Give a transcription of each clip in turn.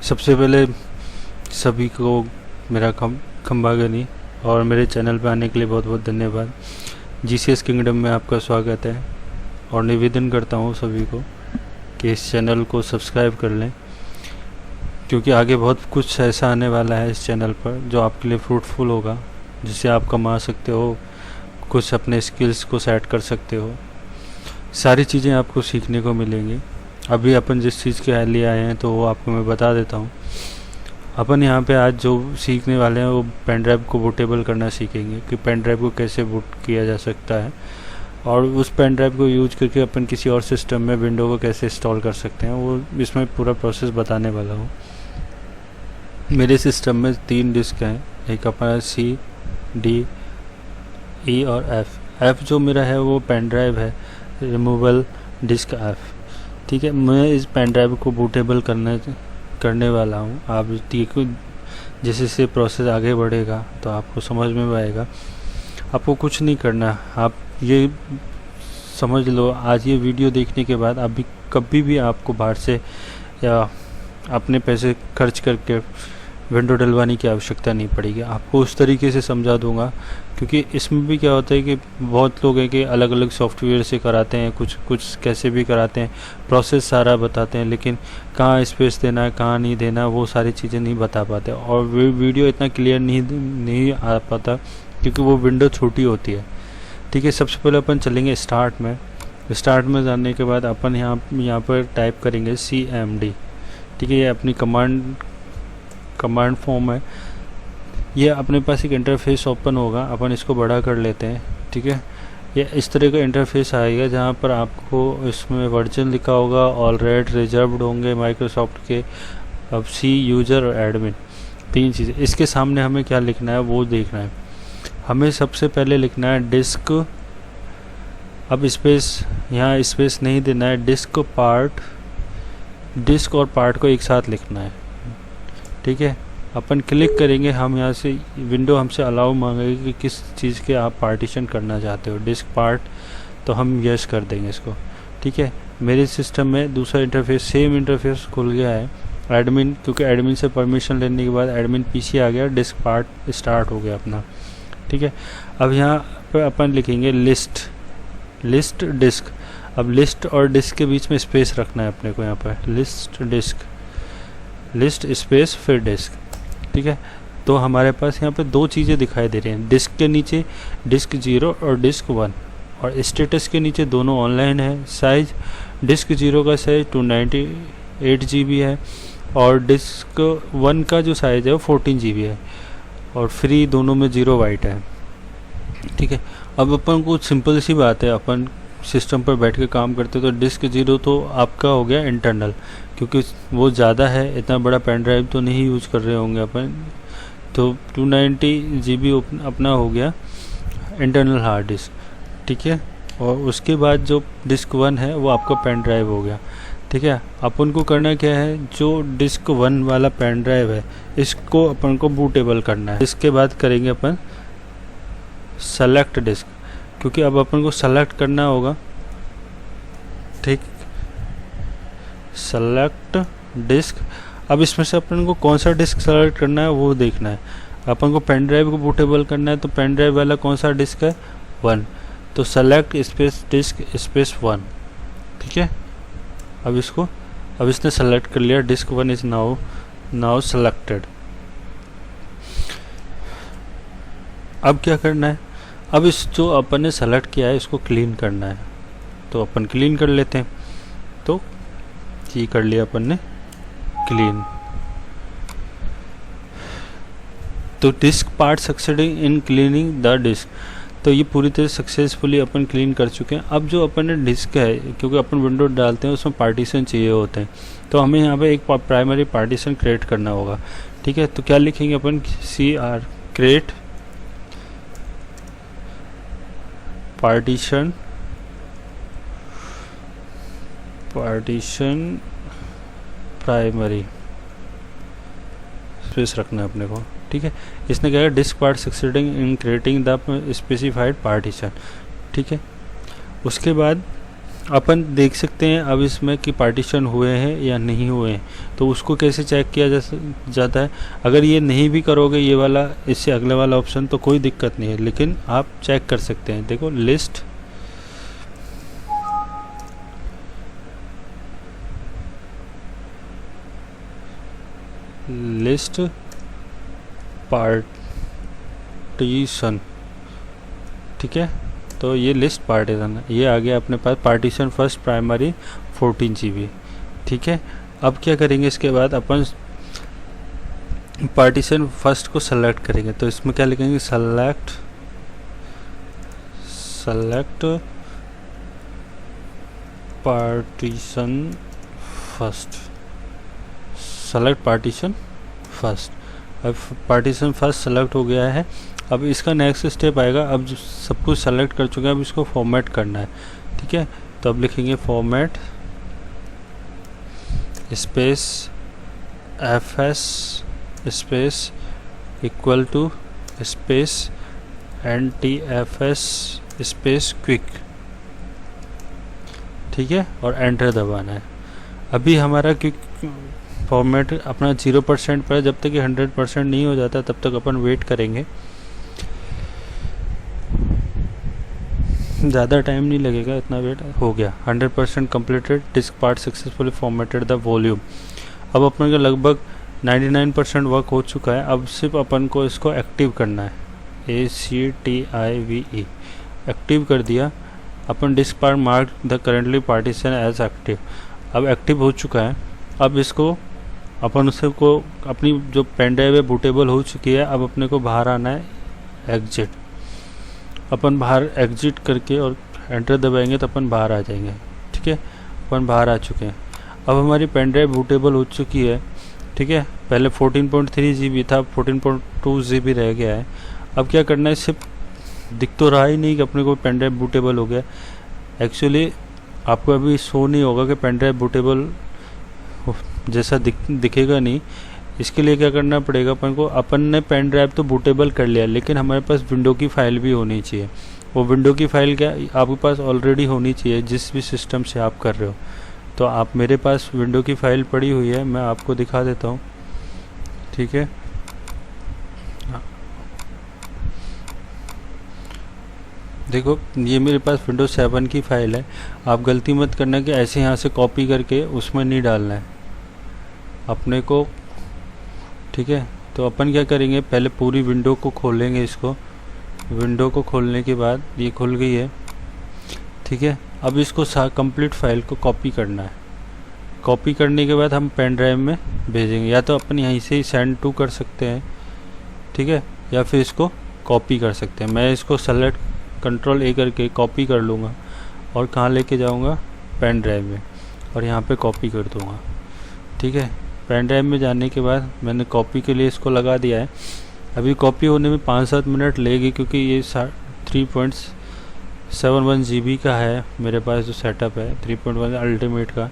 सबसे पहले सभी को मेरा खंबागनी और मेरे चैनल पर आने के लिए बहुत बहुत धन्यवाद। जीसीएस किंगडम में आपका स्वागत है और निवेदन करता हूँ सभी को कि इस चैनल को सब्सक्राइब कर लें, क्योंकि आगे बहुत कुछ ऐसा आने वाला है इस चैनल पर जो आपके लिए फ्रूटफुल होगा, जिससे आप कमा सकते हो, कुछ अपने स्किल्स को सेट कर सकते हो। सारी चीज़ें आपको सीखने को मिलेंगी। अभी अपन जिस चीज़ के लिए आए हैं तो वो आपको मैं बता देता हूँ। अपन यहाँ पे आज जो सीखने वाले हैं वो पेन ड्राइव को बूटेबल करना सीखेंगे कि पेन ड्राइव को कैसे बूट किया जा सकता है, और उस पेन ड्राइव को यूज करके अपन किसी और सिस्टम में विंडो को कैसे इंस्टॉल कर सकते हैं, वो इसमें पूरा प्रोसेस बताने वाला हूँ। मेरे सिस्टम में 3 डिस्क हैं, एक अपना C, D, E और F जो मेरा है वो पेन ड्राइव है, रिमूवल डिस्क F। ठीक है, मैं इस पेन ड्राइव को बूटेबल करने वाला हूँ। आप देखो जैसे जैसे प्रोसेस आगे बढ़ेगा तो आपको समझ में आएगा। आपको कुछ नहीं करना, आप ये समझ लो आज ये वीडियो देखने के बाद अभी कभी भी आपको बाहर से या अपने पैसे खर्च करके विंडो डलवाने की आवश्यकता नहीं पड़ेगी। आपको उस तरीके से समझा दूंगा, क्योंकि इसमें भी क्या होता है कि बहुत लोग हैं कि अलग अलग सॉफ्टवेयर से कराते हैं, कुछ कैसे भी कराते हैं, प्रोसेस सारा बताते हैं, लेकिन कहाँ स्पेस देना है कहाँ नहीं देना वो सारी चीज़ें नहीं बता पाते, और वीडियो इतना क्लियर नहीं आ पाता क्योंकि वो विंडो छोटी होती है। ठीक है, सबसे पहले अपन चलेंगे स्टार्ट में जाने के बाद अपन यहाँ पर टाइप करेंगे CMD। ठीक है, ये अपनी कमांड फॉर्म है। ये अपने पास एक इंटरफेस ओपन होगा, अपन इसको बड़ा कर लेते हैं। ठीक है, ये इस तरह का इंटरफेस आएगा जहाँ पर आपको इसमें वर्जन लिखा होगा, ऑलराइट रिजर्व्ड होंगे माइक्रोसॉफ्ट के, अब C यूज़र और एडमिन, 3 चीज़ें। इसके सामने हमें क्या लिखना है वो देखना है। हमें सबसे पहले लिखना है डिस्क, अब स्पेस यहाँ स्पेस नहीं देना है, डिस्क और पार्ट को एक साथ लिखना है। ठीक है, अपन क्लिक करेंगे, हम यहाँ से विंडो हमसे अलाउ मांगेगी कि किस चीज़ के आप पार्टीशन करना चाहते हो, डिस्क पार्ट, तो हम यस कर देंगे इसको। ठीक है, मेरे सिस्टम में दूसरा इंटरफेस सेम इंटरफेस खुल गया है, एडमिन, क्योंकि एडमिन से परमिशन लेने के बाद एडमिन PC आ गया, डिस्क पार्ट स्टार्ट हो गया अपना। ठीक है, अब यहाँ पर अपन लिखेंगे लिस्ट डिस्क। अब लिस्ट और डिस्क के बीच में स्पेस रखना है अपने को, यहाँ पर लिस्ट स्पेस फिर डिस्क। ठीक है, तो हमारे पास यहाँ पे 2 चीज़ें दिखाई दे रही हैं, डिस्क के नीचे डिस्क 0 और डिस्क 1, और स्टेटस के नीचे दोनों ऑनलाइन है। साइज डिस्क 0 का साइज 298 GB है, और डिस्क 1 का जो साइज़ है वो 14 GB है, और फ्री दोनों में 0 वाइट है। ठीक है, अब अपन को सिंपल सी बात है, अपन सिस्टम पर बैठ के काम करते तो डिस्क 0 तो आपका हो गया इंटरनल, क्योंकि वो ज़्यादा है, इतना बड़ा पेन ड्राइव तो नहीं यूज़ कर रहे होंगे अपन, तो 290 GB अपना हो गया इंटरनल हार्ड डिस्क। ठीक है, और उसके बाद जो डिस्क 1 है वो आपका पेन ड्राइव हो गया। ठीक है, अपन को करना क्या है, जो डिस्क 1 वाला पेन ड्राइव है इसको अपन को बूटेबल करना है। इसके बाद करेंगे अपन सेलेक्ट डिस्क, क्योंकि अब अपन को सेलेक्ट करना होगा। ठीक, सेलेक्ट डिस्क, अब इसमें से अपन को कौन सा डिस्क सेलेक्ट करना है वो देखना है। अपन को पेन ड्राइव को बूटेबल करना है, तो पेन ड्राइव वाला कौन सा डिस्क है, 1, तो सेलेक्ट स्पेस डिस्क स्पेस 1। ठीक है, अब इसने सेलेक्ट कर लिया, डिस्क 1 इज नाउ सेलेक्टेड। अब क्या करना है, अब इस जो अपन ने सेलेक्ट किया है इसको क्लीन करना है, तो अपन क्लीन कर लेते हैं। तो ये कर लिया अपन ने क्लीन, तो disk part succeeding in cleaning the disk, तो ये पूरी तरह सक्सेसफुली अपन क्लीन कर चुके हैं। अब जो अपन ने डिस्क है, क्योंकि अपन विंडो डालते हैं उसमें पार्टीशन चाहिए होते हैं, तो हमें यहाँ पे एक प्राइमरी पार्टीशन क्रिएट करना होगा। ठीक है, तो क्या लिखेंगे अपन, CR create partition primary space रखना है अपने को। ठीक है, इसने क्या है, disk part succeeding in creating the specified partition. ठीक है, उसके बाद अपन देख सकते हैं अब इसमें कि पार्टीशन हुए हैं या नहीं हुए हैं। तो उसको कैसे चेक किया जाता है, अगर ये नहीं भी करोगे ये वाला, इससे अगले वाला ऑप्शन, तो कोई दिक्कत नहीं है, लेकिन आप चेक कर सकते हैं। देखो लिस्ट पार्टीशन, ठीक है। तो ये लिस्ट पार्टीशन है, ये आ गया अपने पास पार्टीशन फर्स्ट प्राइमरी 14 GB, ठीक है। अब क्या करेंगे, इसके बाद अपन पार्टीशन फर्स्ट को सेलेक्ट करेंगे। तो इसमें क्या लिखेंगे, select partition first, select partition first. अब पार्टीशन फर्स्ट सेलेक्ट हो गया है। अब इसका नेक्स्ट स्टेप आएगा, अब जो सब कुछ सेलेक्ट कर चुके हैं, अब इसको फॉर्मेट करना है, ठीक है। तो अब लिखेंगे format space fs space equal to space ntfs space quick, ठीक है, और एंटर दबाना है। अभी हमारा क्विक फॉर्मेट अपना 0% पर, जब तक कि 100% नहीं हो जाता तब तक अपन वेट करेंगे, ज़्यादा टाइम नहीं लगेगा, इतना वेट हो गया। 100% completed, disk part successfully formatted the volume. अब अपन का लगभग 99% वर्क हो चुका है। अब सिर्फ अपन को इसको एक्टिव करना है, ACTIVE, एक्टिव कर दिया। अपन disk part mark the currently partition as active, अब एक्टिव हो चुका है। अब इसको अपन उससे को अपनी जो पेन ड्राइव है बूटेबल हो चुकी है। अब अपने को बाहर आना है, एग्जिट। अपन बाहर एग्जिट करके और एंटर दबाएंगे तो अपन बाहर आ जाएंगे, ठीक है। अपन बाहर आ चुके हैं। अब हमारी पेन ड्राइव बूटेबल हो चुकी है, ठीक है। पहले 14.3 GB था, 14.2 GB रह गया है। अब क्या करना है, सिर्फ दिख तो रहा ही नहीं कि अपने को पेन ड्राइव बूटेबल हो गया। एक्चुअली आपको अभी शो नहीं होगा कि पेन ड्राइव बूटेबल जैसा दिखेगा नहीं। इसके लिए क्या करना पड़ेगा अपन को, अपन ने पेन ड्राइव तो बूटेबल कर लिया, लेकिन हमारे पास विंडो की फ़ाइल भी होनी चाहिए। वो विंडो की फ़ाइल क्या आपके पास ऑलरेडी होनी चाहिए, जिस भी सिस्टम से आप कर रहे हो। तो आप, मेरे पास विंडो की फ़ाइल पड़ी हुई है, मैं आपको दिखा देता हूँ, ठीक है। देखो ये मेरे पास विंडोज 7 की फ़ाइल है। आप गलती मत करना कि ऐसे यहाँ से कॉपी करके उसमें नहीं डालना है अपने को, ठीक है। तो अपन क्या करेंगे, पहले पूरी विंडो को खोलेंगे। इसको विंडो को खोलने के बाद ये खुल गई है, ठीक है। अब इसको कंप्लीट फाइल को कॉपी करना है। कॉपी करने के बाद हम पेन ड्राइव में भेजेंगे, या तो अपन यहीं से ही सेंड टू कर सकते हैं, ठीक है, या फिर इसको कॉपी कर सकते हैं। मैं इसको सेलेक्ट Ctrl A करके कॉपी कर लूँगा और कहाँ लेके जाऊँगा, पेन ड्राइव में, और यहाँ पे कॉपी कर दूँगा, ठीक है। पेन ड्राइव में जाने के बाद मैंने कॉपी के लिए इसको लगा दिया है। अभी कॉपी होने में 5-7 मिनट लगेगी, क्योंकि ये 3.71 GB का है मेरे पास जो सेटअप है, 3.1 अल्टीमेट का।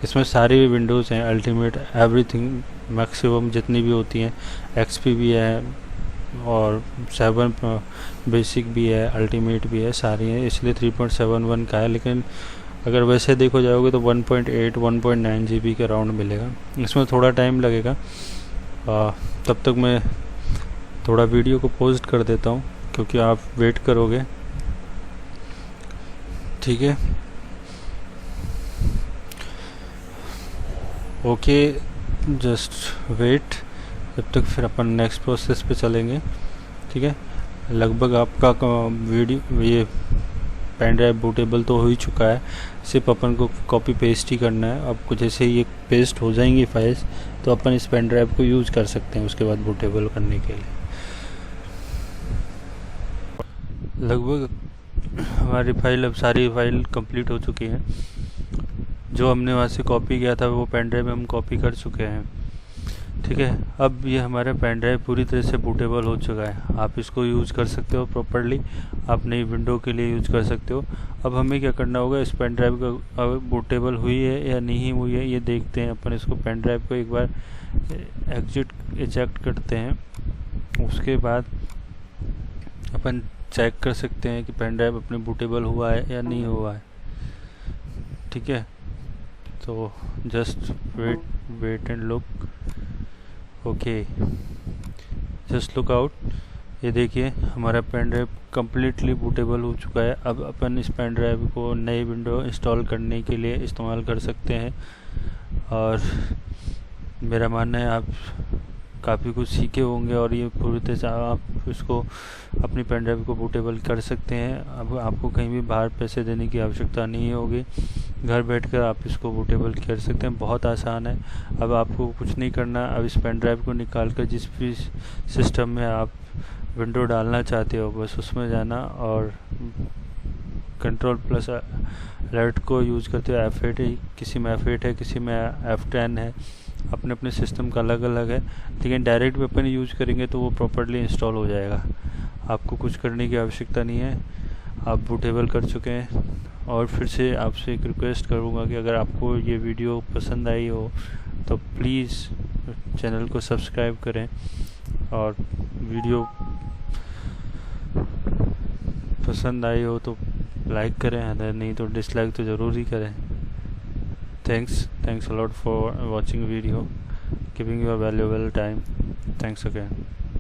इसमें सारी विंडोज़ हैं, अल्टीमेट एवरीथिंग मैक्सिमम जितनी भी होती हैं, XP भी है और 7 बेसिक भी है, अल्टीमेट भी है, सारी हैं, इसलिए 3.71 का है। लेकिन अगर वैसे देखो जाओगे तो 1.8 1.9 GB के राउंड मिलेगा। इसमें थोड़ा टाइम लगेगा। तब तक मैं थोड़ा वीडियो को पोस्ट कर देता हूँ, क्योंकि आप वेट करोगे, ठीक है। ओके, जस्ट वेट, जब तक फिर अपन नेक्स्ट प्रोसेस पे चलेंगे, ठीक है। लगभग आपका वीडियो ये पेन ड्राइव बूटेबल तो हो ही चुका है, सिर्फ अपन को कॉपी पेस्ट ही करना है। अब कुछ जैसे ये पेस्ट हो जाएंगी फाइल्स, तो अपन इस पेन ड्राइव को यूज़ कर सकते हैं उसके बाद बूटेबल करने के लिए। लगभग हमारी फाइल, अब सारी फाइल कंप्लीट हो चुकी है। जो हमने वहाँ से कॉपी किया था वो पेन ड्राइव में हम कॉपी कर चुके हैं, ठीक है। अब ये हमारा पेन ड्राइव पूरी तरह से बूटेबल हो चुका है। आप इसको यूज़ कर सकते हो प्रॉपर्ली, आप नई विंडो के लिए यूज़ कर सकते हो। अब हमें क्या करना होगा, इस पेन ड्राइव का बूटेबल हुई है या नहीं हुई है ये देखते हैं। अपन इसको पेन ड्राइव को एक बार इजेक्ट करते हैं, उसके बाद अपन चेक कर सकते हैं कि पेन ड्राइव अपने बूटेबल हुआ है या नहीं हुआ है। ठीक है, तो just wait and look. Okay, just look out. ये देखिए हमारा पेन ड्राइव कम्प्लीटली बूटेबल हो चुका है। अब अपन इस पेन ड्राइव को नई विंडो इंस्टॉल करने के लिए इस्तेमाल कर सकते हैं। और मेरा मानना है आप काफ़ी कुछ सीखे होंगे और ये पूरी तरह से आप इसको अपनी पेन ड्राइव को बूटेबल कर सकते हैं। अब आपको कहीं भी बाहर पैसे देने की आवश्यकता नहीं होगी, घर बैठकर आप इसको बूटेबल कर सकते हैं। बहुत आसान है। अब आपको कुछ नहीं करना। अब इस पेन ड्राइव को निकाल कर जिस भी सिस्टम में आप विंडो डालना चाहते हो बस उसमें जाना और कंट्रोल प्लस अलर्ट को यूज़ करते हो। F8 है, किसी में F8 है, किसी में F10 है, अपने अपने सिस्टम का अलग अलग है। लेकिन डायरेक्ट भी अपन यूज़ करेंगे तो वो प्रॉपर्ली इंस्टॉल हो जाएगा। आपको कुछ करने की आवश्यकता नहीं है, आप बूटेबल कर चुके हैं। और फिर से आपसे एक रिक्वेस्ट करूँगा कि अगर आपको ये वीडियो पसंद आई हो तो प्लीज़ चैनल को सब्सक्राइब करें और वीडियो पसंद आई हो तो लाइक करें, अगर नहीं तो डिसलाइक तो ज़रूर ही करें। Thanks a lot for watching video, giving your valuable time. Thanks again.